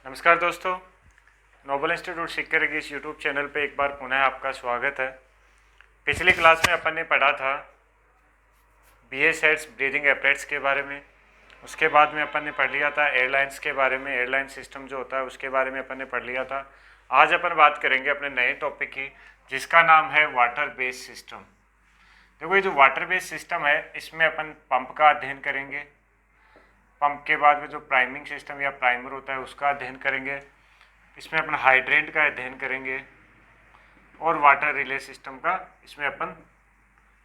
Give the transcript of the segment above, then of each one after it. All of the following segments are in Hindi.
नमस्कार दोस्तों, नोबल इंस्टीट्यूट शिक्षा की इस यूट्यूब चैनल पे एक बार पुनः आपका स्वागत है। पिछली क्लास में अपन ने पढ़ा था BA-सेट्स ब्रीदिंग एपरेट्स के बारे में। उसके बाद में अपन ने पढ़ लिया था एयरलाइंस के बारे में, एयरलाइन सिस्टम जो होता है उसके बारे में अपन ने पढ़ लिया था। आज अपन बात करेंगे अपने नए टॉपिक की, जिसका नाम है वाटर बेस्ड सिस्टम। देखो, ये जो वाटर बेस्ड सिस्टम है इसमें अपन पंप का अध्ययन करेंगे। पंप के बाद में जो प्राइमिंग सिस्टम या प्राइमर होता है उसका अध्ययन करेंगे। इसमें अपन हाइड्रेंट का अध्ययन करेंगे और वाटर रिले सिस्टम का इसमें अपन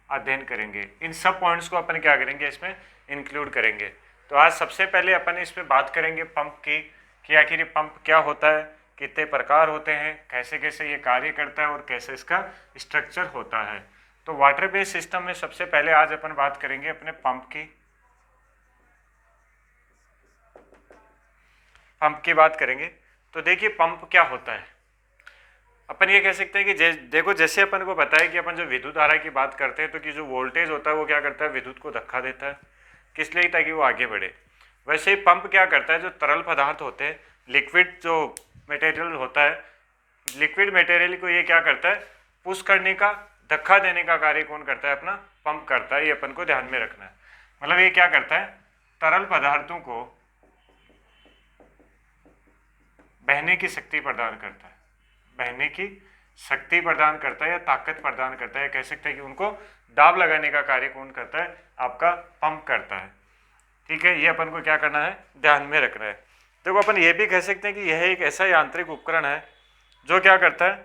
अध्ययन करेंगे। इन सब पॉइंट्स को अपन क्या करेंगे, इसमें इंक्लूड करेंगे। तो आज सबसे पहले अपन इसमें बात करेंगे पंप की, कि आखिर ये पंप क्या होता है, कितने प्रकार होते हैं, कैसे कैसे ये कार्य करता है और कैसे इसका स्ट्रक्चर होता है। तो वाटर बेस्ड सिस्टम में सबसे पहले आज अपन बात करेंगे अपने पंप की बात करेंगे। तो देखिए, पंप क्या होता है। अपन ये कह सकते हैं कि देखो, जैसे अपन को पता है कि अपन जो विद्युत धारा की बात करते हैं तो कि जो वोल्टेज होता है वो क्या करता है, विद्युत को धक्का देता है। किस लिए? ताकि वो आगे बढ़े। वैसे ही पंप क्या करता है, जो तरल पदार्थ होते हैं, लिक्विड जो मटेरियल होता है, लिक्विड मटेरियल को ये क्या करता है, पुश करने का, धक्का देने का कार्य कौन करता है? अपना पंप करता है। ये अपन को ध्यान में रखना है। मतलब ये क्या करता है, तरल पदार्थों को बहने की शक्ति प्रदान करता है, बहने की शक्ति प्रदान करता है या ताकत प्रदान करता है। कह सकते हैं कि उनको दाब लगाने का कार्य कौन करता है? आपका पंप करता है। ठीक है, ये अपन को क्या करना है, ध्यान में रखना है। देखो, अपन ये भी कह सकते हैं कि यह एक ऐसा यांत्रिक उपकरण है जो क्या करता है,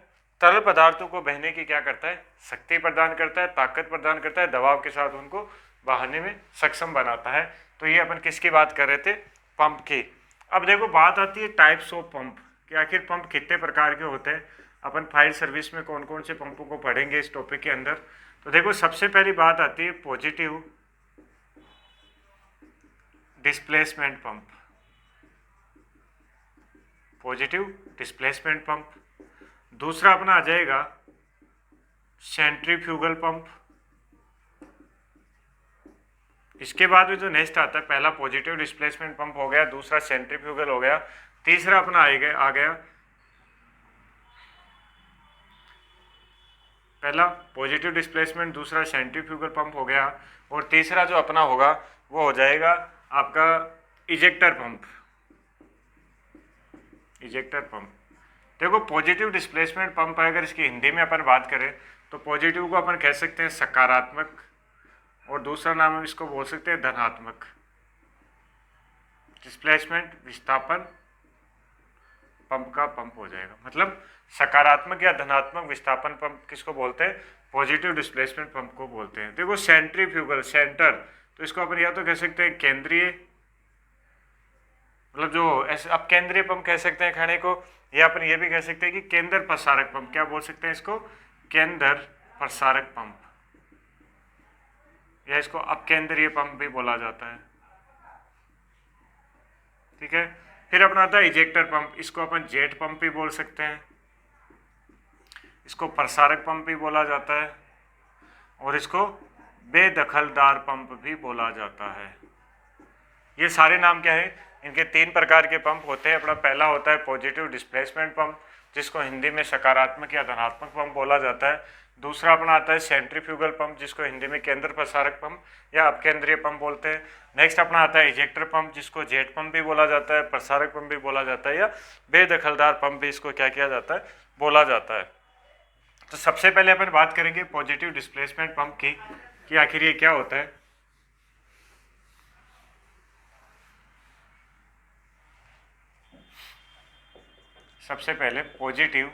तरल पदार्थों को बहने की क्या करता है, शक्ति प्रदान करता है, ताकत प्रदान करता है, दबाव के साथ उनको बहाने में सक्षम बनाता है। तो ये अपन किसकी बात कर रहे थे? पंप की। अब देखो, बात आती है टाइप्स ऑफ पंप, कि आखिर पंप कितने प्रकार के होते हैं। अपन फायर सर्विस में कौन कौन से पंपों को पढ़ेंगे इस टॉपिक के अंदर। तो देखो, सबसे पहली बात आती है positive displacement pump, positive displacement pump. दूसरा अपना आ जाएगा सेंट्रीफ्यूगल पंप। इसके बाद में जो नेक्स्ट आता है, पहला पॉजिटिव डिस्प्लेसमेंट पंप हो गया, दूसरा सेंट्रीफ्यूगल हो गया, तीसरा अपना आ गया पहला पॉजिटिव डिस्प्लेसमेंट, दूसरा सेंट्रीफ्यूगल पंप हो गया, और तीसरा जो अपना होगा वो हो जाएगा आपका इजेक्टर पंप। Ejector pump. देखो, पॉजिटिव डिस्प्लेसमेंट पंप है, अगर इसकी हिंदी में अपन बात करें तो पॉजिटिव को अपन कह सकते हैं सकारात्मक, और दूसरा नाम हम इसको बोल सकते हैं धनात्मक। डिस्प्लेसमेंट विस्थापन पंप का पंप हो जाएगा। मतलब सकारात्मक या धनात्मक विस्थापन पंप किसको बोलते हैं? पॉजिटिव डिस्प्लेसमेंट पंप को बोलते हैं। देखो, सेंट्रीफ्यूगल, सेंटर, तो इसको अपन या तो कह सकते हैं केंद्रीय, मतलब जो ऐसे अब केंद्रीय पंप कह सकते हैं खाने को, या अपन ये भी कह सकते हैं कि केंद्र प्रसारक पंप। क्या बोल सकते हैं इसको? केंद्र प्रसारक पंप, या इसको अपकेंद्रीय पंप भी बोला जाता है। ठीक है, फिर अपना आता है इजेक्टर पंप। इसको अपन जेट पंप भी बोल सकते हैं, इसको प्रसारक पंप भी बोला जाता है, और इसको बेदखलदार पंप भी बोला जाता है। ये सारे नाम क्या है? इनके तीन प्रकार के पंप होते हैं। अपना पहला होता है पॉजिटिव डिस्प्लेसमेंट पंप, जिसको हिंदी में सकारात्मक या धनात्मक पंप बोला जाता है। दूसरा अपना आता है सेंट्रीफ्यूगल पंप, जिसको हिंदी में केंद्र प्रसारक पंप या अपकेंद्रीय पंप बोलते हैं। नेक्स्ट अपना आता है इजेक्टर पंप, जिसको जेट पंप भी बोला जाता है, प्रसारक पंप भी बोला जाता है, या बेदखलदार पंप भी इसको क्या किया जाता है, बोला जाता है। तो सबसे पहले अपन बात करेंगे पॉजिटिव डिस्प्लेसमेंट पंप की, कि आखिर ये क्या होता है। सबसे पहले पॉजिटिव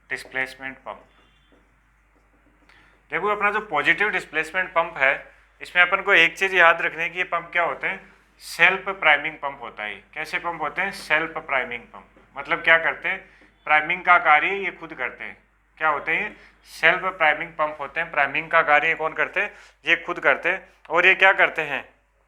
डिस्प्लेसमेंट पंप। देखो, अपना जो पॉजिटिव डिस्प्लेसमेंट पंप है, इसमें अपन को एक चीज याद रखने की, ये पंप क्या होते हैं? सेल्फ प्राइमिंग पंप होता है। कैसे पंप होते हैं? Self priming pump. मतलब क्या करते हैं? प्राइमिंग का कार्य ये खुद करते हैं। क्या होते हैं? सेल्फ प्राइमिंग पंप होते हैं। प्राइमिंग का कार्य कौन करते हैं? ये खुद करते हैं। और ये क्या करते हैं?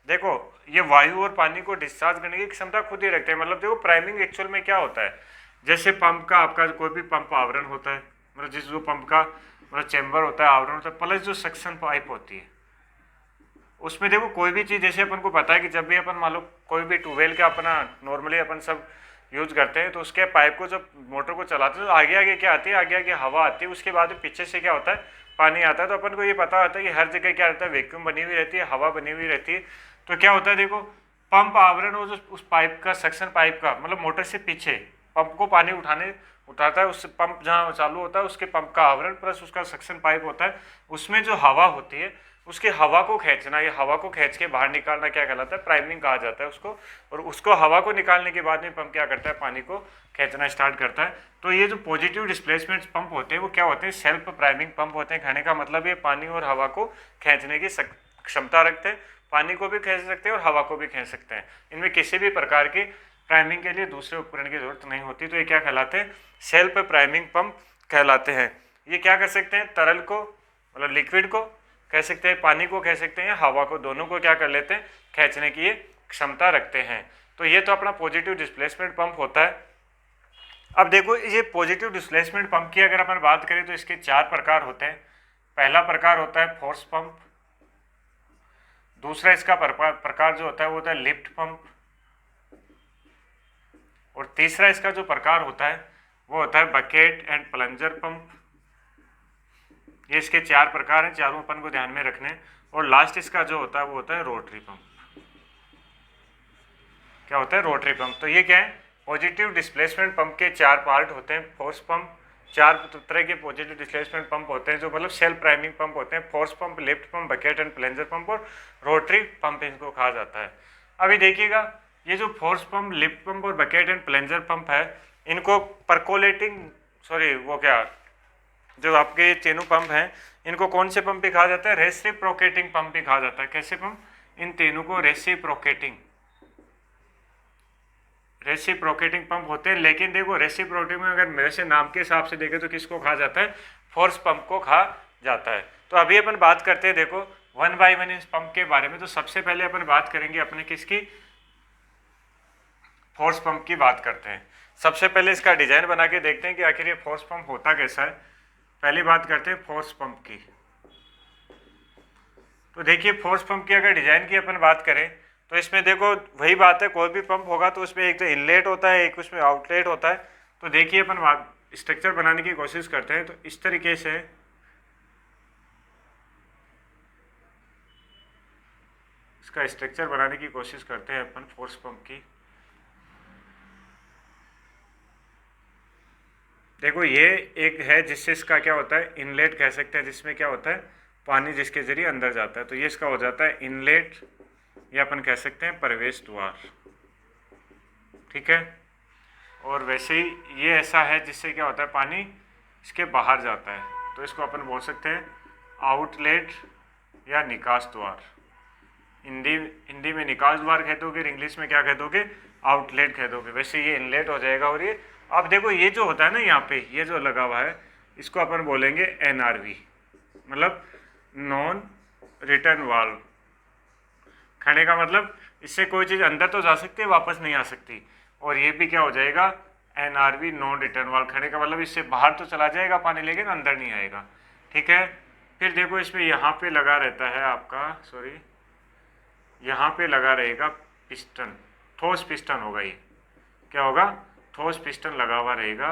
देखो, ये वायु और पानी को डिस्चार्ज करने की क्षमता खुद ही रखते हैं। मतलब देखो, प्राइमिंग एक्चुअल में क्या होता है, जैसे पंप का, आपका कोई भी पंप आवरण होता है, मतलब जिस जो पंप का मतलब चेंबर होता है, आवरण होता है, प्लस जो सक्शन पाइप होती है, उसमें देखो कोई भी चीज़, जैसे अपन को पता है कि जब भी अपन मान लो कोई भी ट्यूबवेल का अपना नॉर्मली अपन सब यूज करते हैं, तो उसके पाइप को जब मोटर को चलाते हैं तो आगे आगे क्या आती है, आगे आगे हवा आती है, उसके बाद पीछे से क्या होता है, पानी आता है। तो अपन को ये पता होता है कि हर जगह क्या रहता है, वैक्यूम बनी हुई रहती है, हवा बनी हुई रहती है। तो क्या होता है देखो, पंप आवरण और जो उस पाइप का, सक्शन पाइप का, मतलब मोटर से पीछे पंप को पानी उठाता है, उस पंप जहाँ चालू होता है उसके पंप का आवरण प्लस उसका सक्शन पाइप होता है, उसमें जो हवा होती है उसके हवा को खींचना, ये हवा को खींच के बाहर निकालना क्या कहलाता है, प्राइमिंग कहा जाता है उसको। और उसको हवा को निकालने के बाद में पंप क्या करता है, पानी को खींचना स्टार्ट करता है। तो ये जो पॉजिटिव डिस्प्लेसमेंट पंप होते हैं वो क्या होते हैं, सेल्फ प्राइमिंग पंप होते हैं। कहने का मतलब ये पानी और हवा को खींचने की क्षमता रखते हैं, पानी को भी खींच सकते हैं और हवा को भी खींच सकते हैं। इनमें किसी भी प्रकार की प्राइमिंग के लिए दूसरे उपकरण की जरूरत नहीं होती। तो ये क्या कहलाते हैं, सेल्फ प्राइमिंग पंप कहलाते हैं। ये क्या कर सकते हैं, तरल को मतलब लिक्विड को कह सकते हैं, पानी को कह सकते हैं, हवा को, दोनों को क्या कर लेते हैं, खींचने की ये क्षमता रखते हैं। तो ये तो अपना पॉजिटिव डिस्प्लेसमेंट पंप होता है। अब देखो ये पॉजिटिव डिस्प्लेसमेंट पंप की अगर अपन बात करें तो इसके 4 प्रकार होते हैं। पहला प्रकार होता है फोर्स पंप, दूसरा इसका प्रकार जो होता है वो होता है लिफ्ट पंप, और तीसरा इसका जो प्रकार होता है वो होता है बकेट एंड प्लंजर पंप। ये इसके 4 प्रकार हैं, चारों अपन को ध्यान में रखने हैं। और लास्ट इसका जो होता है वो होता है रोटरी पंप। क्या होता है, रोटरी पंप। तो ये क्या है, पॉजिटिव डिस्प्लेसमेंट पंप के 4 पार्ट होते हैं। फोर्स पंप, 4 तरह के पॉजिटिव डिस्प्लेसमेंट पंप होते हैं जो मतलब सेल्फ प्राइमिंग पंप होते हैं। Force pump, lift pump, bucket and plunger pump और रोटरी पंप इनको कहा जाता है। अभी देखिएगा ये जो फोर्स पंप, लिफ्ट पंप और बकेट एंड प्लंजर पंप है, इनको परकोलेटिंग वो क्या जो आपके चेनु पंप हैं, इनको कौन से पंप भी कहा जाता है, रेसिप्रोकेटिंग पंप भी कहा जाता है। कैसे पंप, इन तीनों को रेसिप्रोकेटिंग पंप होते हैं। लेकिन देखो रेसिप्रोकेटिंग में अगर मेरे से नाम के हिसाब से देखें तो किसको कहा जाता है, फोर्स पंप को कहा जाता है। तो अभी अपन बात करते हैं देखो 1 बाय 1 इस पंप के बारे में। तो सबसे पहले अपन बात करेंगे अपने किसकी, फोर्स पंप की बात करते हैं। सबसे पहले इसका डिजाइन बना के देखते हैं कि आखिर ये फोर्स पंप होता कैसा है। पहली बात करते हैं फोर्स पंप की। तो देखिए फोर्स पंप की अगर डिजाइन की अपन बात करें तो इसमें देखो वही बात है, कोई भी पंप होगा तो उसमें एक तो इनलेट होता है, एक उसमें आउटलेट होता है। तो देखिए अपन स्ट्रक्चर बनाने की कोशिश करते हैं। तो इस तरीके से इसका स्ट्रक्चर बनाने की कोशिश करते हैं अपन फोर्स पंप की। देखो ये एक है जिससे इसका क्या होता है, इनलेट कह सकते हैं, जिसमें क्या होता है पानी जिसके जरिए अंदर जाता है। तो ये इसका हो जाता है इनलेट, या अपन कह सकते हैं प्रवेश द्वार, ठीक है। और वैसे ही ये ऐसा है जिससे क्या होता है पानी इसके बाहर जाता है, तो इसको अपन बोल सकते हैं आउटलेट या निकास द्वार। हिंदी में निकास द्वार कह दोगे, इंग्लिश में क्या कह दोगे, आउटलेट कह दोगे। वैसे ये इनलेट हो जाएगा। और ये अब देखो ये जो होता है ना, यहाँ पे ये जो लगा हुआ है इसको अपन बोलेंगे NRV, मतलब नॉन रिटर्न वाल्व। कहने का मतलब इससे कोई चीज़ अंदर तो जा सकती है, वापस नहीं आ सकती। और ये भी क्या हो जाएगा, NRV नॉन रिटर्न वाल्व। कहने का मतलब इससे बाहर तो चला जाएगा पानी, लेकिन अंदर नहीं आएगा, ठीक है। फिर देखो इसमें यहाँ पे लगा रहता है आपका, यहाँ पे लगा रहेगा पिस्टन, ठोस पिस्टन होगा। ये क्या होगा, ठोस पिस्टन लगा हुआ रहेगा।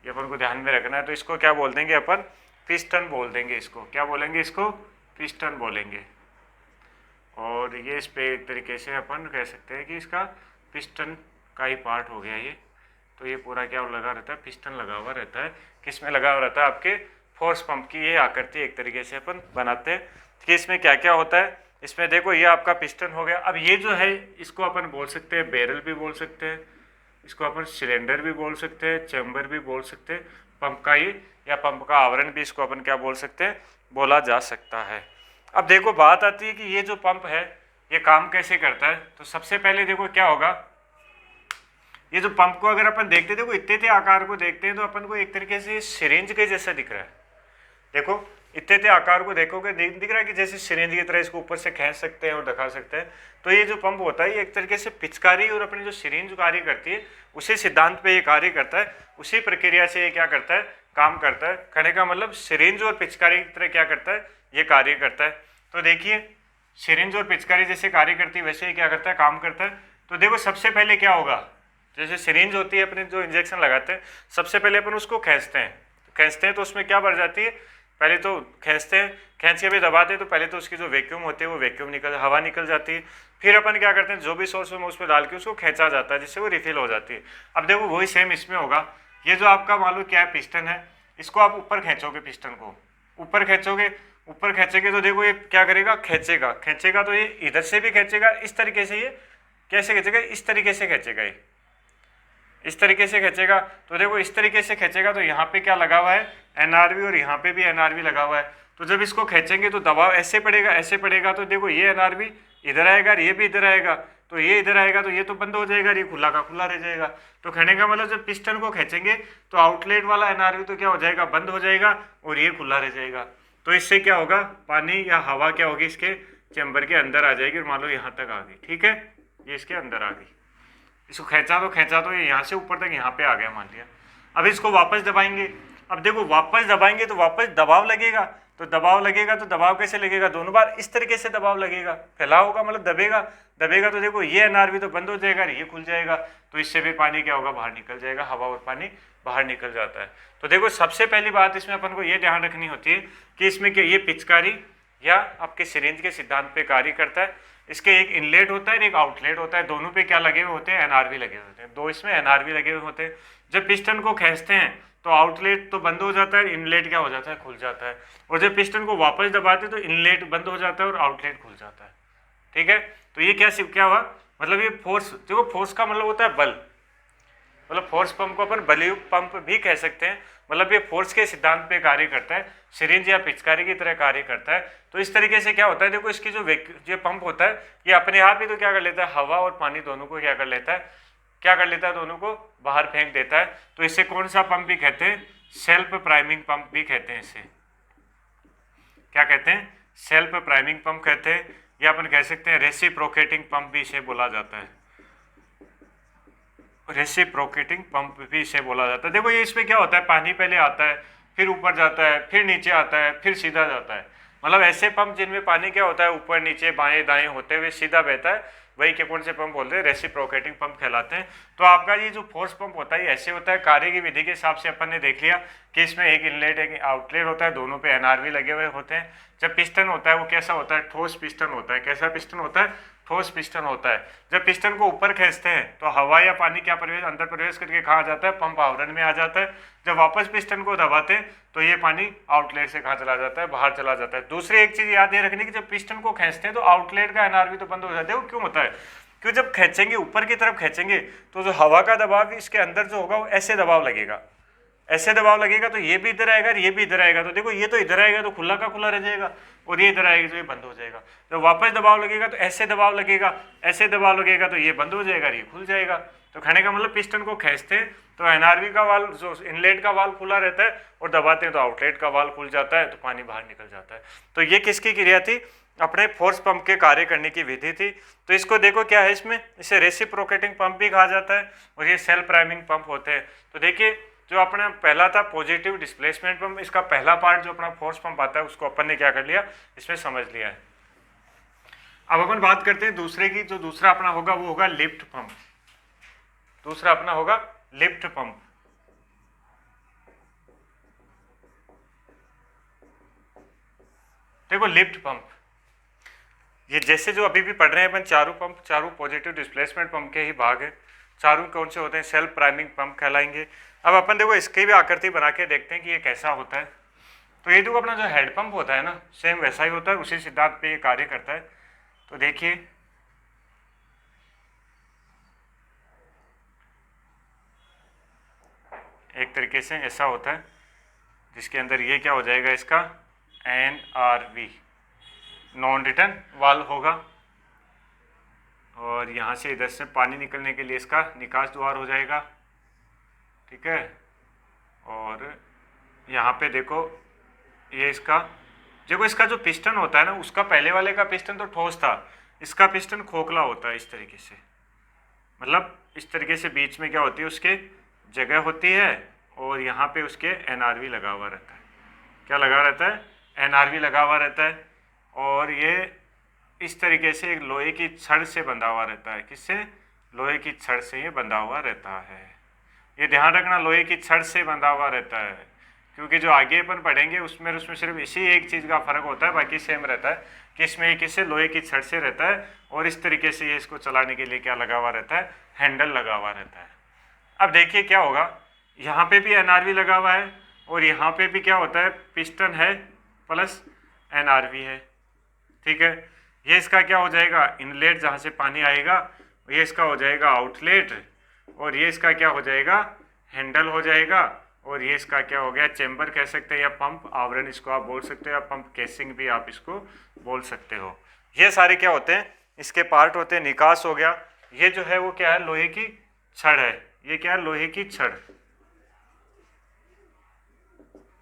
ये अपन को ध्यान में रखना है। तो इसको क्या बोल देंगे अपन, पिस्टन बोल देंगे। इसको क्या बोलेंगे, इसको पिस्टन बोलेंगे। और ये इस पे एक तरीके से अपन कह सकते हैं कि इसका पिस्टन का ही पार्ट हो गया ये। तो ये पूरा क्या लगा रहता है, पिस्टन लगा हुआ रहता है। किस में लगा हुआ रहता है, आपके फोर्स पंप की ये आकृति एक तरीके से अपन बनाते हैं कि इसमें क्या क्या होता है। इसमें देखो ये आपका पिस्टन हो गया। अब ये जो है इसको अपन बोल सकते हैं बैरल भी बोल सकते हैं, इसको अपन सिलेंडर भी बोल सकते हैं, चैम्बर भी बोल सकते हैं। पंप का ये या पंप का आवरण भी इसको अपन क्या बोल सकते हैं, बोला जा सकता है। अब देखो बात आती है कि ये जो पंप है ये काम कैसे करता है। तो सबसे पहले देखो क्या होगा, ये जो पंप को अगर अपन देखते, देखो इतने आकार को देखते हैं तो अपन को एक तरीके से सिरिंज के जैसा दिख रहा है। देखो इतने आकार को देखोगे, दिख रहा है कि जैसे सिरिंज की तरह इसको ऊपर से खींच सकते हैं और दिखा सकते हैं। तो ये जो पंप होता है ये एक तरीके से पिचकारी और अपनी जो सिरिंज कार्य करती है उसी सिद्धांत पे ये कार्य करता है, उसी प्रक्रिया से ये क्या करता है, काम करता है। कहने का मतलब सिरिंज और पिचकारी की तरह क्या करता है, ये कार्य करता है। तो देखिए सिरिंज और पिचकारी जैसे कार्य करती है वैसे ही क्या करता है, काम करता है। तो देखो सबसे पहले क्या होगा, जैसे सिरिंज होती है अपने जो इंजेक्शन लगाते हैं, सबसे पहले अपन उसको खींचते हैं तो उसमें क्या बढ़ जाती है, पहले तो खींचते हैं, खींच के भी दबाते हैं तो पहले तो उसकी जो वैक्यूम होती है वो वैक्यूम हवा निकल जाती है। फिर अपन क्या करते हैं, जो भी सोर्स में उसमें डाल के उसको खींचा जाता है जिससे वो रिफिल हो जाती है। अब देखो वही सेम इसमें होगा, ये जो आपका मान लो क्या है, पिस्टन है, इसको आप ऊपर खींचोगे, पिस्टन को ऊपर खींचोगे, ऊपर खींचेंगे तो देखो ये क्या करेगा, खींचेगा तो ये इधर से भी खींचेगा, इस तरीके से, ये कैसे खींचेगा, इस तरीके से खींचेगा, ये इस तरीके से खींचेगा। तो देखो इस तरीके से खींचेगा तो यहाँ पे क्या लगा हुआ है, एनआरवी, और यहाँ पे भी एनआरवी लगा हुआ है। तो जब इसको खींचेंगे तो दबाव ऐसे पड़ेगा, तो देखो ये एनआरवी इधर आएगा और ये भी इधर आएगा, तो ये इधर आएगा तो ये तो बंद हो जाएगा, ये खुला का खुला रह जाएगा। तो कहने का मतलब जब पिस्टन को खींचेंगे तो आउटलेट वाला एनआरवी तो क्या हो जाएगा, बंद हो जाएगा, और ये खुला रह जाएगा। तो इससे क्या होगा, पानी या हवा क्या होगी, इसके चैम्बर के अंदर आ जाएगी, और मान लो यहाँ तक आ गई, ठीक है, ये इसके अंदर आ गई। इसको खींचा तो ये यहाँ से ऊपर तक यहाँ पे आ गया मान लिया। अब इसको वापस दबाएंगे, अब देखो वापस दबाएंगे तो वापस दबाव लगेगा, तो दबाव कैसे लगेगा, दोनों बार इस तरीके से दबाव लगेगा, फैला होगा मतलब दबेगा तो देखो ये एनआरवी तो बंद हो जाएगा, ये खुल जाएगा, तो इससे भी पानी क्या होगा, बाहर निकल जाएगा, हवा और पानी बाहर निकल जाता है। तो देखो सबसे पहली बात इसमें अपन को ये ध्यान रखनी होती है कि इसमें क्या ये पिचकारी या आपके सिरिंज के सिद्धांत पे कार्य करता है। इसके एक इनलेट होता है और एक आउटलेट होता है, दोनों पे क्या लगे हुए होते हैं, एनआरवी लगे हुए होते हैं, दो इसमें एनआरवी लगे हुए होते हैं। जब पिस्टन को खींचते हैं तो आउटलेट तो बंद हो जाता है, इनलेट क्या हो जाता है, खुल जाता है, और जब पिस्टन को वापस दबाते हैं तो इनलेट बंद हो जाता है और आउटलेट खुल जाता है, ठीक है। तो ये क्या हुआ, मतलब ये फोर्स, देखो फोर्स का मतलब होता है बल, मतलब फोर्स पंप को अपन बलयुक्त पंप भी कह सकते हैं, मतलब ये फोर्स के सिद्धांत पे कार्य करता है, सिरिंज या पिचकारी की तरह कार्य करता है। तो इस तरीके से क्या होता है, देखो इसकी जो पंप होता है ये अपने आप ही तो क्या कर लेता है, हवा और पानी दोनों को क्या कर लेता है, दोनों को बाहर फेंक देता है। तो इसे कौन सा पंप भी कहते हैं, सेल्फ प्राइमिंग पंप भी कहते हैं, इसे क्या कहते हैं, सेल्फ प्राइमिंग पंप कहते हैं, या अपन कह सकते हैं रेसिप्रोकेटिंग पंप भी इसे बोला जाता है, रेसिप्रोकेटिंग पंप भी इसे बोला जाता है। देखो ये इसमें क्या होता है, पानी पहले आता है, फिर ऊपर जाता है, फिर नीचे आता है, फिर सीधा जाता है, मतलब ऐसे पंप जिनमें पानी क्या होता है, ऊपर नीचे बाएं दाएं होते हुए सीधा बहता है, वही के कौन से पंप बोलते हैं, रेसिप्रोकेटिंग पंप कहलाते हैं। तो आपका ये जो फोर्स पंप होता है ऐसे होता है, कार्य की विधि के हिसाब से अपन ने देख लिया कि इसमें एक इनलेट एक आउटलेट होता है, दोनों पे एनआरवी लगे हुए होते हैं। जब पिस्टन होता है वो कैसा होता है, ठोस पिस्टन होता है, कैसा पिस्टन होता है, ठोस पिस्टन होता है। जब पिस्टन को ऊपर खींचते हैं तो हवा या पानी क्या अंदर प्रवेश करके कहाँ आ जाता है, पंप आवरण में आ जाता है। जब वापस पिस्टन को दबाते हैं तो ये पानी आउटलेट से कहाँ चला जाता है, बाहर चला जाता है। दूसरी एक चीज याद ये रखनी कि जब पिस्टन को खींचते हैं तो आउटलेट का एनआरवी तो बंद हो जाता है। वो क्यों होता है, क्योंकि जब खींचेंगे ऊपर की तरफ खींचेंगे तो जो हवा का दबाव इसके अंदर जो होगा वो ऐसे दबाव लगेगा, ऐसे दबाव लगेगा, तो ये भी इधर आएगा और ये भी इधर आएगा। तो देखो ये तो इधर आएगा तो खुला का खुला रह जाएगा, और ये इधर आएगा तो ये बंद हो जाएगा। जब वापस दबाव लगेगा तो ऐसे दबाव लगेगा, ऐसे दबाव लगेगा तो ये बंद हो जाएगा, ये खुल जाएगा। तो कहने का मतलब पिस्टन को खींचते हैं तो एनआरवी का वाल्व, जो इनलेट का वाल्व खुला रहता है, और दबाते हैं तो आउटलेट का वाल्व खुल जाता है, तो पानी बाहर निकल जाता है। तो ये किसकी क्रिया थी, अपने फोर्स पंप के कार्य करने की विधि थी। तो इसको देखो क्या है, इसमें इसे रेसिप्रोकेटिंग पंप भी कहा जाता है, और ये सेल्फ प्राइमिंग पंप होते हैं। तो देखिए जो अपना पहला था पॉजिटिव डिस्प्लेसमेंट पंप, इसका पहला पार्ट जो अपना फोर्स पंप आता है उसको अपन ने क्या कर लिया, इसमें समझ लिया है। अब अपन बात करते हैं दूसरे की, जो दूसरा अपना होगा वो होगा लिफ्ट पंप। दूसरा अपना होगा लिफ्ट पंप। देखो लिफ्ट पंप, ये जैसे जो अभी भी पढ़ रहे हैं अपन, चारों पंप चारों पॉजिटिव डिस्प्लेसमेंट पंप के ही भाग है। चारों कौन से होते हैं, सेल्फ प्राइमिंग पंप कहलाएंगे। अब अपन देखो इसकी भी आकृति बना के देखते हैं कि ये कैसा होता है। तो ये जो अपना जो हेड पंप होता है ना, सेम वैसा ही होता है, उसी सिद्धांत पे ये कार्य करता है। तो देखिए एक तरीके से ऐसा होता है, जिसके अंदर ये क्या हो जाएगा, इसका एनआरवी नॉन रिटर्न वाल्व होगा, और यहाँ से इधर से पानी निकलने के लिए इसका निकास द्वार हो जाएगा, ठीक है। और यहाँ पे देखो ये इसका, देखो इसका जो पिस्टन होता है ना, उसका पहले वाले का पिस्टन तो ठोस था, इसका पिस्टन खोखला होता है इस तरीके से, मतलब इस तरीके से बीच में क्या होती है, उसके जगह होती है, और यहाँ पे उसके एनआरवी लगा हुआ रहता है। क्या लगा रहता है, एनआरवी लगा हुआ रहता है। और ये इस तरीके से एक लोहे की छड़ से बंधा हुआ रहता है। किससे? लोहे की छड़ से ये बंधा हुआ रहता है। ये ध्यान रखना, लोहे की छड़ से बंधा हुआ रहता है, क्योंकि जो आगे अपन पढ़ेंगे उसमें सिर्फ इसी एक चीज़ का फर्क होता है, बाकी सेम रहता है कि इसमें ये किससे? लोहे की छड़ से रहता है, और इस तरीके से ये इसको चलाने के लिए क्या लगा हुआ रहता है? हैंडल लगा हुआ रहता है। अब देखिए क्या होगा, यहाँ पे भी एनआरवी लगा हुआ है और यहाँ पे भी क्या होता है? पिस्टन है प्लस एनआरवी है। ठीक है, ये इसका क्या हो जाएगा? इनलेट, जहाँ से पानी आएगा, ये इसका हो जाएगा आउटलेट, और ये इसका क्या हो जाएगा? हैंडल हो जाएगा, और ये इसका क्या हो गया? चेंबर कह सकते हैं, या पंप आवरण इसको आप बोल सकते हो, या पंप केसिंग भी आप इसको बोल सकते हो। ये सारे क्या होते हैं? इसके पार्ट होते हैं। निकास हो गया, ये जो है वो क्या है? लोहे की छड़ है। ये क्या है? लोहे की छड़,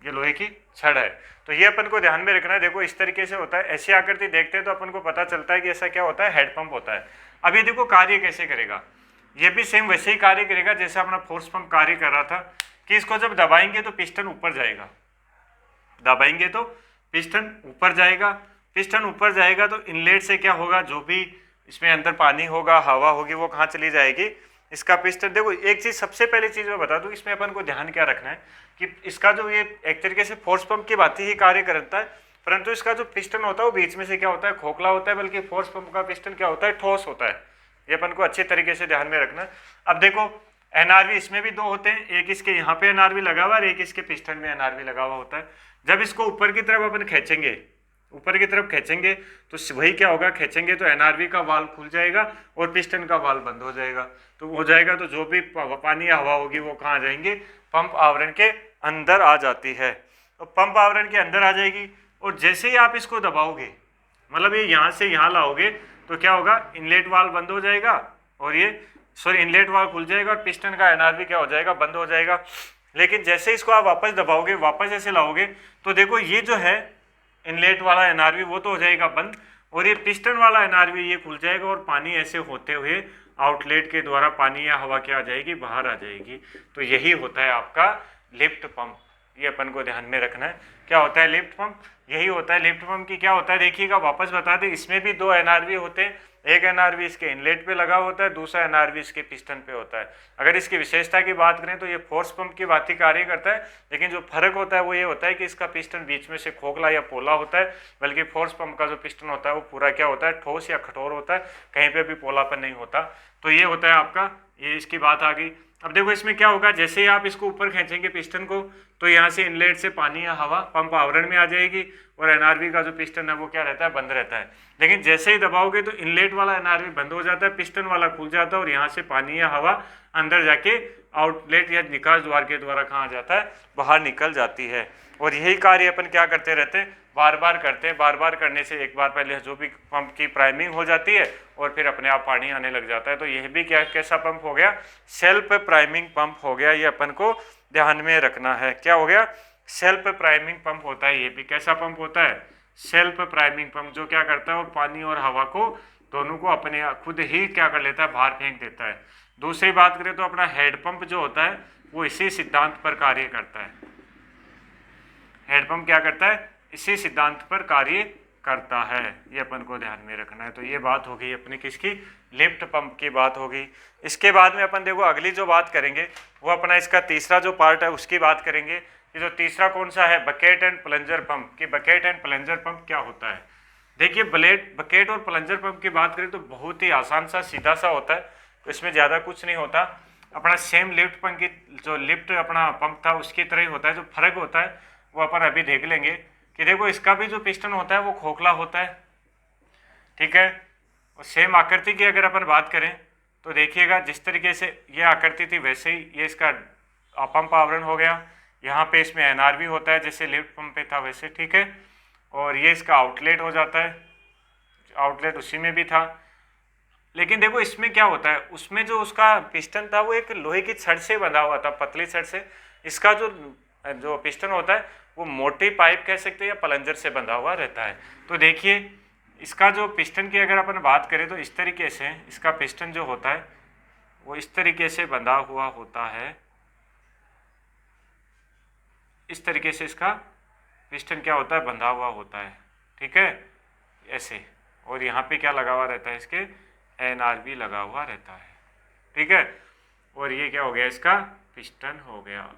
ये लोहे की छड़ है। तो ये अपन को ध्यान में रखना है। देखो इस तरीके से होता है, ऐसी आकृति देखते हैं तो अपन को पता चलता है कि ऐसा क्या होता है? हेडपंप होता है। अब ये देखो कार्य कैसे करेगा, ये भी सेम वैसे ही कार्य करेगा जैसे अपना फोर्स पंप कार्य कर रहा था, कि इसको जब दबाएंगे तो पिस्टन ऊपर जाएगा, दबाएंगे तो पिस्टन ऊपर जाएगा। पिस्टन ऊपर जाएगा तो इनलेट से क्या होगा? जो भी इसमें अंदर पानी होगा, हवा होगी, वो कहाँ चली जाएगी? इसका पिस्टन। देखो एक चीज, सबसे पहली चीज मैं बता दूं, इसमें अपन को ध्यान क्या रखना है कि इसका जो ये एक तरीके से फोर्स पंप की बात ही कार्य करता है, परंतु इसका जो पिस्टन होता है वो बीच में से क्या होता है? खोखला होता है, बल्कि फोर्स पंप का पिस्टन क्या होता है? ठोस होता है। ये अपन को अच्छे तरीके से ध्यान में रखना है। अब देखो एनआरवी इसमें भी दो होते हैं, एक इसके यहाँ पे एनआरवी लगा हुआ है और एक इसके पिस्टन में एनआरवी लगा हुआ होता है। जब इसको ऊपर की तरफ अपन खींचेंगे, ऊपर की तरफ खींचेंगे तो वही क्या होगा? खींचेंगे तो एनआरवी का वाल्व खुल जाएगा और पिस्टन का वाल्व बंद हो जाएगा। तो हो जाएगा तो जो भी पानी या हवा होगी वो कहाँ आ जाएंगे? पंप आवरण के अंदर आ जाती है। तो पंप आवरण के अंदर आ जाएगी, और जैसे ही आप इसको दबाओगे, मतलब ये यहाँ से यहाँ लाओगे, तो क्या होगा? इनलेट वाल्व बंद हो जाएगा, और ये इनलेट वाल्व खुल जाएगा और पिस्टन का एनआरवी क्या हो जाएगा? बंद हो जाएगा। लेकिन जैसे इसको आप वापस दबाओगे, वापस ऐसे लाओगे, तो देखो ये जो है इनलेट वाला एनआरवी वो तो हो जाएगा बंद, और ये पिस्टन वाला एनआरवी ये खुल जाएगा, और पानी ऐसे होते हुए आउटलेट के द्वारा पानी या हवा क्या आ जाएगी? बाहर आ जाएगी। तो यही होता है आपका लिफ्ट पंप। ये अपन को ध्यान में रखना है। क्या होता है लिफ्ट पंप? यही होता है लिफ्ट पंप की। क्या होता है देखिएगा, वापस बता दें, इसमें भी दो एनआरवी होते हैं। एक एनआरवी इसके इनलेट पे लगा होता है, दूसरा एनआरवी इसके पिस्टन पे होता है। अगर इसकी विशेषता की बात करें तो ये फोर्स पंप की बात ही कार्य करता है, लेकिन जो फर्क होता है वो ये होता है कि इसका पिस्टन बीच में से खोखला या पोला होता है, बल्कि फोर्स पंप का जो पिस्टन होता है वो पूरा क्या होता है? ठोस या कठोर होता है, कहीं पे भी पोलापन नहीं होता। तो ये होता है आपका, ये इसकी बात आ गई। अब देखो इसमें क्या होगा, जैसे ही आप इसको ऊपर खींचेंगे पिस्टन को, तो यहाँ से इनलेट से पानी या हवा पंप आवरण में आ जाएगी, और एनआरवी का जो पिस्टन है वो क्या रहता है? बंद रहता है। लेकिन जैसे ही दबाओगे तो इनलेट वाला एनआरवी बंद हो जाता है, पिस्टन वाला खुल जाता है, और यहाँ से पानी या हवा अंदर जाके आउटलेट या निकास द्वार के द्वारा कहाँ आ जाता है? बाहर निकल जाती है। और यही कार्य अपन क्या करते रहते हैं? बार बार करते हैं। बार बार करने से एक बार पहले जो भी पंप की प्राइमिंग हो जाती है, और फिर अपने आप पानी आने लग जाता है। तो यह भी क्या कैसा पंप हो गया? सेल्फ प्राइमिंग पंप हो गया। ये अपन को ध्यान में रखना है। क्या हो गया? सेल्फ प्राइमिंग पंप होता है। ये भी कैसा पंप होता है? सेल्फ प्राइमिंग पंप, जो क्या करता है वो पानी और हवा को दोनों को अपने खुद ही क्या कर लेता है? बाहर फेंक देता है। दूसरी बात करें तो अपना हेडपंप जो होता है वो इसी सिद्धांत पर कार्य करता है। हेडपंप क्या करता है? इसी सिद्धांत पर कार्य करता है। ये अपन को ध्यान में रखना है। तो ये बात हो गई अपनी किसकी? लिफ्ट पंप की बात होगी। इसके बाद में अपन देखो अगली जो बात करेंगे वो अपना इसका तीसरा जो पार्ट है उसकी बात करेंगे। कि जो तीसरा कौन सा है? Bucket and plunger pump. कि बकेट एंड प्लंजर पंप क्या होता है? देखिए बकेट और प्लंजर पंप की बात करें तो बहुत ही आसान सा सीधा सा होता है, तो इसमें ज़्यादा कुछ नहीं होता। अपना सेम लिफ्ट पंप की जो लिफ्ट अपना पंप था उसकी तरह ही होता है। जो फर्क होता है वो अपन अभी देख लेंगे। कि देखो इसका भी जो पिस्टन होता है वो खोखला होता है, ठीक है। और सेम आकृति की अगर अपन बात करें तो देखिएगा जिस तरीके से ये आकृति थी वैसे ही ये इसका पंप आवरण हो गया। यहाँ पे इसमें एनआरवी होता है जैसे लिफ्ट पंप पे था वैसे, ठीक है। और ये इसका आउटलेट हो जाता है, आउटलेट उसी में भी था। लेकिन देखो इसमें क्या होता है, उसमें जो उसका पिस्टन था वो एक लोहे की छड़ से बंधा हुआ था, पतली छड़ से। इसका जो पिस्टन होता है वो मोटी पाइप कह सकते हैं या प्लंजर से बंधा हुआ रहता है। तो देखिए इसका जो पिस्टन की अगर अपन बात करें तो इस तरीके से इसका पिस्टन जो होता है वो इस तरीके से बंधा हुआ होता है। इस तरीके से इसका पिस्टन क्या होता है? बंधा हुआ होता है, ठीक है, ऐसे। और यहाँ पे क्या लगा हुआ रहता है, इसके NRV लगा हुआ रहता है, ठीक है। और ये क्या हो गया, इसका पिस्टन हो गया,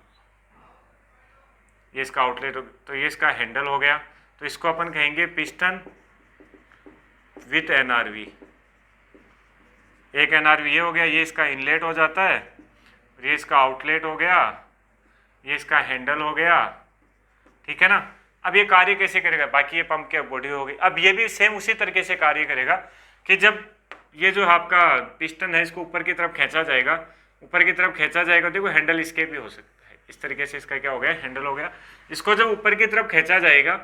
ये इसका आउटलेट, तो ये इसका हैंडल हो गया। तो इसको अपन कहेंगे पिस्टन विथ NRV। एक NRV ये हो गया, ये इसका इनलेट हो जाता है, ये इसका आउटलेट हो गया, ये इसका हैंडल हो गया, ठीक है ना। अब ये कार्य कैसे करेगा, बाकी ये पंप की बॉडी हो गई। अब ये भी सेम उसी तरीके से कार्य करेगा कि जब ये जो आपका पिस्टन है इसको ऊपर की तरफ खींचा जाएगा, ऊपर की तरफ खींचा जाएगा, देखो हैंडल इसके भी हो सकता है, इस तरीके से इसका क्या हो गया, हैंडल हो गया। इसको जब ऊपर की तरफ खींचा जाएगा,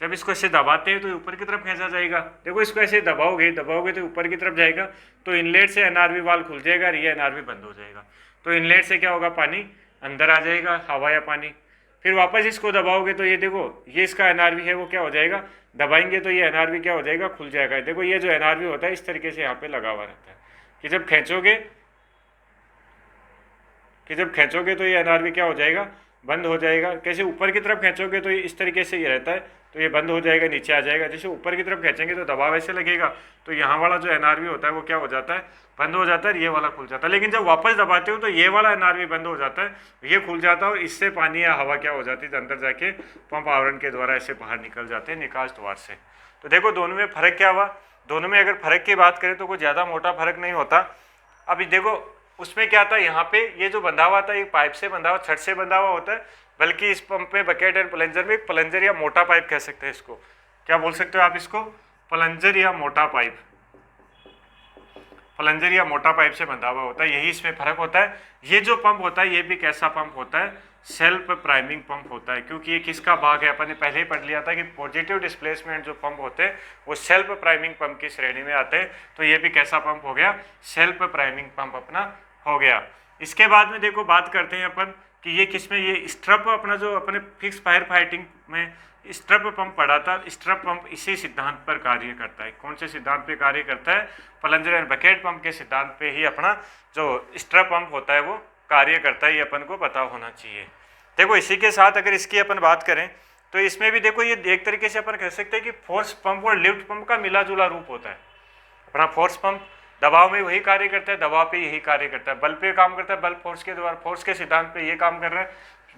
जब इसको ऐसे दबाते हैं तो ऊपर की तरफ खींचा जाएगा, देखो इसको ऐसे दबाओगे तो ऊपर की तरफ जाएगा, तो इनलेट से NRV वाल्व खुल जाएगा और ये NRV बंद हो जाएगा। तो इनलेट से क्या होगा, पानी अंदर आ जाएगा, हवा या पानी। फिर वापस इसको दबाओगे तो ये देखो, ये इसका NRV है वो क्या हो जाएगा, दबाएंगे तो ये NRV क्या हो जाएगा, खुल जाएगा। देखो ये जो NRV होता है इस तरीके से यहाँ पे लगा हुआ रहता है कि जब खींचोगे तो ये NRV क्या हो जाएगा, बंद हो जाएगा। कैसे, ऊपर की तरफ खींचोगे तो ये इस तरीके से ये रहता है, तो ये बंद हो जाएगा, नीचे आ जाएगा। जैसे ऊपर की तरफ खींचेंगे तो दबाव ऐसे लगेगा, तो यहाँ वाला जो NRV होता है वो क्या हो जाता है, बंद हो जाता है, ये वाला खुल जाता है। लेकिन जब वापस दबाते हो तो ये वाला NRV बंद हो जाता है, ये खुल जाता है, और इससे पानी या हवा क्या हो जाती है, अंदर जाके पंप आवरण के द्वारा ऐसे बाहर निकल जाते हैं निकास द्वार से। तो देखो दोनों में फ़र्क क्या हुआ, दोनों में अगर फ़र्क की बात करें तो कोई ज़्यादा मोटा फ़र्क नहीं होता। अभी देखो उसमें क्या था, यहाँ पे ये जो बंधा हुआ था ये पाइप से बंधा हुआ, छड़ से बंधा हुआ होता है, बल्कि इस पंप में बकेट एंड प्लंजर में एक प्लंजर या मोटा पाइप कह सकते हैं इसको, क्या बोल सकते हो आप इसको, प्लंजर या मोटा पाइप, प्लंजर या मोटा पाइप से बंधा हुआ होता है, यही इसमें फर्क होता है। ये जो पंप होता है ये भी कैसा पंप होता है, सेल्फ प्राइमिंग पंप होता है, क्योंकि ये किसका भाग है, अपन ने पहले ही पढ़ लिया था कि पॉजिटिव डिस्प्लेसमेंट जो पंप होते हैं वो सेल्फ प्राइमिंग पंप की श्रेणी में आते हैं। तो ये भी कैसा पंप हो गया, सेल्फ प्राइमिंग पंप अपना हो गया। इसके बाद में देखो बात करते हैं अपन कि ये किसमें, ये स्ट्रप अपना जो अपने फिक्स फायर फाइटिंग में स्ट्रप पंप पढ़ा था, स्ट्रप पंप इसी सिद्धांत पर कार्य करता है। कौन से सिद्धांत पे कार्य करता है, प्लंजर एंड बकेट पंप के सिद्धांत पे ही अपना जो स्ट्रप पंप होता है वो कार्य करता है, ये अपन को पता होना चाहिए। देखो इसी के साथ अगर इसकी अपन बात करें तो इसमें भी देखो ये एक तरीके से अपन कह सकते हैं कि फोर्स पंप और लिफ्ट पंप का मिला जुला रूप होता है। अपना फोर्स पंप दबाव में वही कार्य करता है, दबाव पे यही कार्य करता है, बल पे काम करता है, बल फोर्स के द्वारा, फोर्स के सिद्धांत पे ये काम कर रहा है।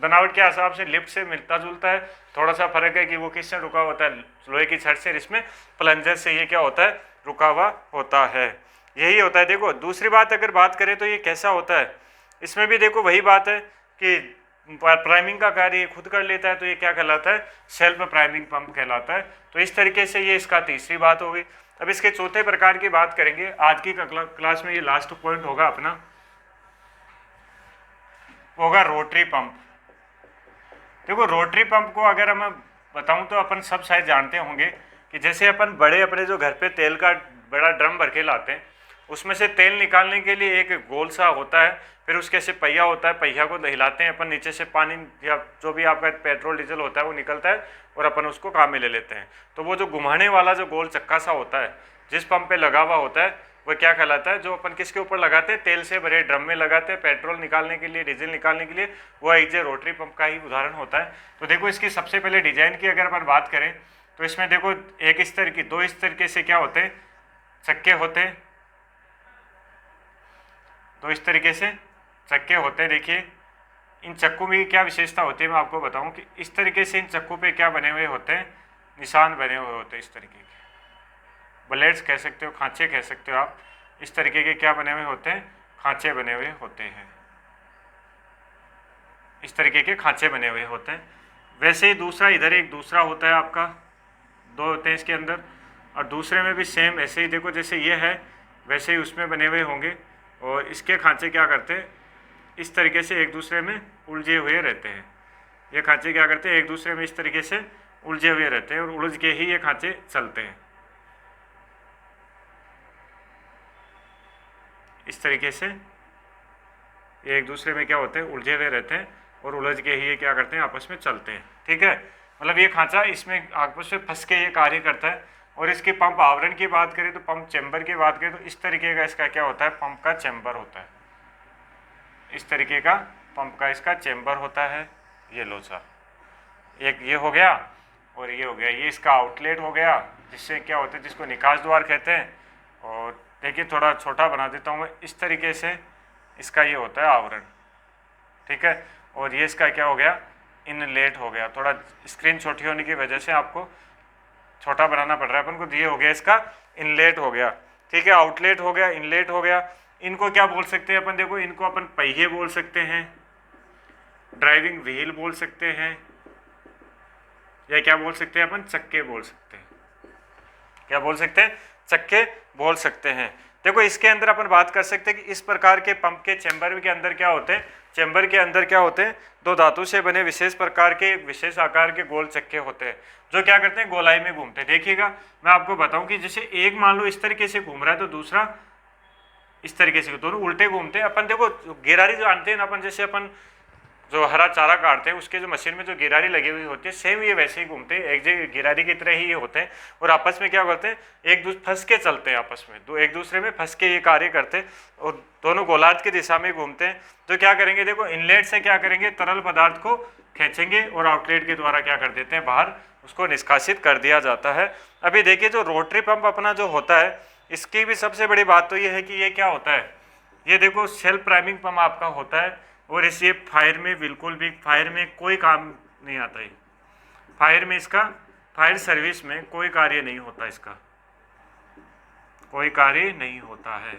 बनावट के हिसाब से लिफ्ट से मिलता जुलता है, थोड़ा सा फर्क है कि वो किससे रुका होता है, लोहे की छड़ से, इसमें प्लंजर से ये क्या होता है, रुका हुआ होता है, यही होता है। देखो दूसरी बात अगर बात करें तो ये कैसा होता है, इसमें भी देखो वही बात है कि प्राइमिंग का कार्य खुद कर लेता है, तो ये क्या कहलाता है, सेल्फ प्राइमिंग पंप कहलाता है। तो इस तरीके से ये इसका तीसरी बात हो गई। अब इसके चौथे प्रकार की बात करेंगे आज की क्लास में, ये लास्ट पॉइंट होगा अपना, होगा रोटरी पंप। देखो रोटरी पंप को अगर मैं बताऊं तो अपन सब शायद जानते होंगे कि जैसे अपन बड़े अपने जो घर पे तेल का बड़ा ड्रम भर के लाते हैं, उसमें से तेल निकालने के लिए एक गोल सा होता है, फिर उसके से पहिया होता है, पहिया को हिलाते हैं अपन, नीचे से पानी या जो भी आपका पेट्रोल डीजल होता है वो निकलता है और अपन उसको काम में ले लेते हैं। तो वो जो घुमाने वाला जो गोल चक्का सा होता है जिस पंप पे लगा हुआ होता है वो क्या कहलाता है, जो अपन किसके ऊपर लगाते हैं, तेल से भरे ड्रम में लगाते हैं पेट्रोल निकालने के लिए, डीजल निकालने के लिए, वो एक जो रोटरी पंप का ही उदाहरण होता है। तो देखो इसकी सबसे पहले डिजाइन की अगर अपन बात करें तो इसमें देखो एक इस तरह की, दो इस तरीके से क्या होते हैं, चक्के होते हैं, तो इस तरीके से चक्के होते हैं। देखिए इन चक्कों में क्या विशेषता होती है मैं आपको बताऊं कि इस तरीके से इन चक्कों पे क्या बने हुए होते हैं, निशान बने हुए होते हैं, इस तरीके के ब्लेड्स कह सकते हो, खांचे कह सकते हो आप, इस तरीके के क्या बने हुए होते हैं, खांचे बने हुए होते हैं, इस तरीके के खांचे बने हुए होते हैं। वैसे ही दूसरा इधर एक दूसरा होता है आपका, दो होते हैं इसके अंदर, और दूसरे में भी सेम ऐसे ही देखो जैसे ये है वैसे ही उसमें बने हुए होंगे, और इसके खांचे क्या करते हैं, इस तरीके से एक दूसरे में उलझे हुए रहते हैं। ये खांचे क्या करते हैं, एक दूसरे में इस तरीके से उलझे हुए रहते हैं और उलझ के ही ये खांचे चलते हैं, इस तरीके से ये एक दूसरे में क्या होते हैं, उलझे हुए रहते हैं और उलझ के ही ये क्या करते हैं, आपस में चलते हैं। ठीक है, मतलब ये खांचा इसमें आपस में फंस के ये कार्य करता है। और इसके पंप आवरण की बात करें तो पंप चैम्बर की बात करें तो इस तरीके का इसका क्या होता है, पंप का चैम्बर होता है, इस तरीके का पंप का इसका चैम्बर होता है। ये लो सा एक ये हो गया, और ये हो गया, ये इसका आउटलेट हो गया, जिससे क्या होता है, जिसको निकास द्वार कहते हैं। और देखिए थोड़ा छोटा बना देता हूँ मैं, इस तरीके से इसका ये होता है आवरण, ठीक है। और ये इसका क्या हो गया, इनलेट हो गया। थोड़ा स्क्रीन छोटी होने की वजह से आपको छोटा बनाना पड़ रहा है अपन को। ये हो गया इसका इनलेट हो गया, ठीक है। आउटलेट हो गया, इनलेट हो गया। इनको क्या बोल सकते हैं अपन, देखो इनको अपन पहिए बोल सकते हैं, ड्राइविंग व्हील बोल सकते हैं, या क्या बोल सकते हैं अपन, चक्के बोल सकते हैं। क्या बोल सकते हैं, चक्के बोल सकते हैं। देखो इसके अंदर अपन बात कर सकते हैं कि इस प्रकार के पंप के चैम्बर के अंदर क्या होते हैं, चैम्बर के अंदर क्या होते हैं, दो धातु से बने विशेष प्रकार के विशेष आकार के गोल चक्के होते हैं, जो क्या करते हैं, गोलाई में घूमते हैं। देखिएगा मैं आपको बताऊं कि जैसे एक मान लो इस तरीके से घूम रहा है तो दूसरा इस तरीके से, दोनों उल्टे घूमते हैं। अपन देखो गिरारी जो जानते हैं ना अपन, जैसे अपन जो हरा चारा काटते हैं उसके जो मशीन में जो गिरारी लगी हुई होती है, सेम ये वैसे ही घूमते हैं, एक जगह गिरारी की तरह ही ये होते हैं। और आपस में क्या करते हैं, एक दूसरे फंस के चलते हैं, आपस में एक दूसरे में फंस के ये कार्य करते हैं और दोनों गोलार्ध की दिशा में घूमते हैं। तो क्या करेंगे, देखो इनलेट से क्या करेंगे, तरल पदार्थ को खींचेंगे और आउटलेट के द्वारा क्या कर देते हैं, बाहर उसको निष्कासित कर दिया जाता है। अभी देखिए जो रोटरी पंप अपना जो होता है, इसकी भी सबसे बड़ी बात तो ये है कि ये क्या होता है, ये देखो सेल्फ प्राइमिंग पंप आपका होता है। और इसे फायर में बिल्कुल भी, फायर में कोई काम नहीं आता है, फायर में इसका, फायर सर्विस में कोई कार्य नहीं होता, इसका कोई कार्य नहीं होता है।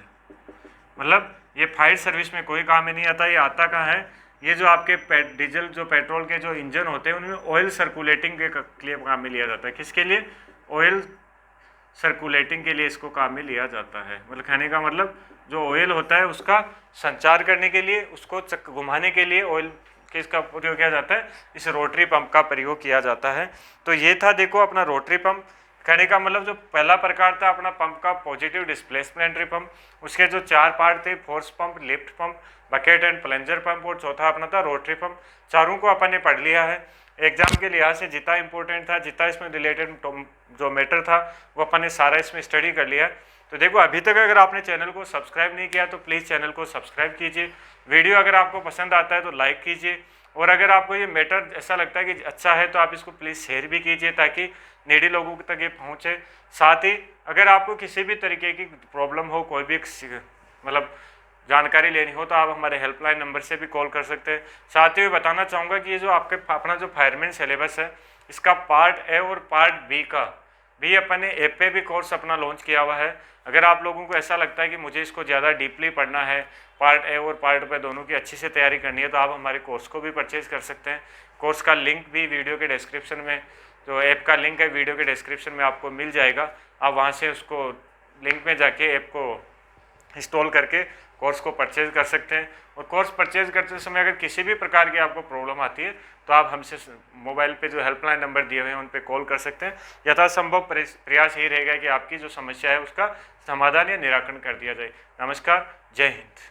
मतलब ये फायर सर्विस में कोई काम में नहीं आता। ये आता कहाँ है, ये जो आपके डीजल जो पेट्रोल के जो इंजन होते हैं उनमें ऑयल सर्कुलेटिंग के लिए काम में लिया जाता है। किसके लिए, ऑयल सर्कुलेटिंग के लिए इसको काम में लिया जाता है। मतलब कहने का मतलब जो ऑयल होता है उसका संचार करने के लिए, उसको घुमाने के लिए ऑयल किसका प्रयोग किया जाता है, इस रोटरी पंप का प्रयोग किया जाता है। तो ये था देखो अपना रोटरी पंप। कहने का मतलब जो पहला प्रकार था अपना पंप का, पॉजिटिव डिस्प्लेसमेंट पंप, उसके जो चार पार्ट थे, force pump, lift pump, bucket and plunger pump, और चौथा अपना था रोटरी पंप। चारों को अपन ने पढ़ लिया है। एग्जाम के लिहाज से जितना इंपॉर्टेंट था, जितना इसमें रिलेटेड जो मैटर था वो अपन ने सारा इसमें स्टडी कर लिया। तो देखो अभी तक अगर आपने चैनल को सब्सक्राइब नहीं किया तो प्लीज़ चैनल को सब्सक्राइब कीजिए। वीडियो अगर आपको पसंद आता है तो लाइक कीजिए, और अगर आपको ये मैटर ऐसा लगता है कि अच्छा है तो आप इसको प्लीज़ शेयर भी कीजिए ताकि नीडी लोगों तक ये पहुँचे। साथ ही अगर आपको किसी भी तरीके की प्रॉब्लम हो, कोई भी मतलब जानकारी लेनी हो, तो आप हमारे हेल्पलाइन नंबर से भी कॉल कर सकते हैं। साथ ही बताना चाहूँगा कि ये जो आपके अपना जो फायरमैन सिलेबस है, इसका पार्ट ए और पार्ट बी का भी अपन ने ऐप पे भी कोर्स अपना लॉन्च किया हुआ है। अगर आप लोगों को ऐसा लगता है कि मुझे इसको ज़्यादा डीपली पढ़ना है, पार्ट ए और पार्ट बी दोनों की अच्छी से तैयारी करनी है, तो आप हमारे कोर्स को भी परचेज़ कर सकते हैं। कोर्स का लिंक भी वीडियो के डिस्क्रिप्शन में, जो ऐप का लिंक है वीडियो के डिस्क्रिप्शन में आपको मिल जाएगा। आप वहाँ से उसको लिंक में जाके ऐप को इंस्टॉल करके कोर्स को परचेज़ कर सकते हैं। और कोर्स परचेज़ करते समय अगर किसी भी प्रकार की आपको प्रॉब्लम आती है तो आप हमसे मोबाइल पे जो हेल्पलाइन नंबर दिए हुए हैं उन पे कॉल कर सकते हैं। यथासंभव प्रयास यही रहेगा कि आपकी जो समस्या है उसका समाधान या निराकरण कर दिया जाए। नमस्कार, जय हिंद।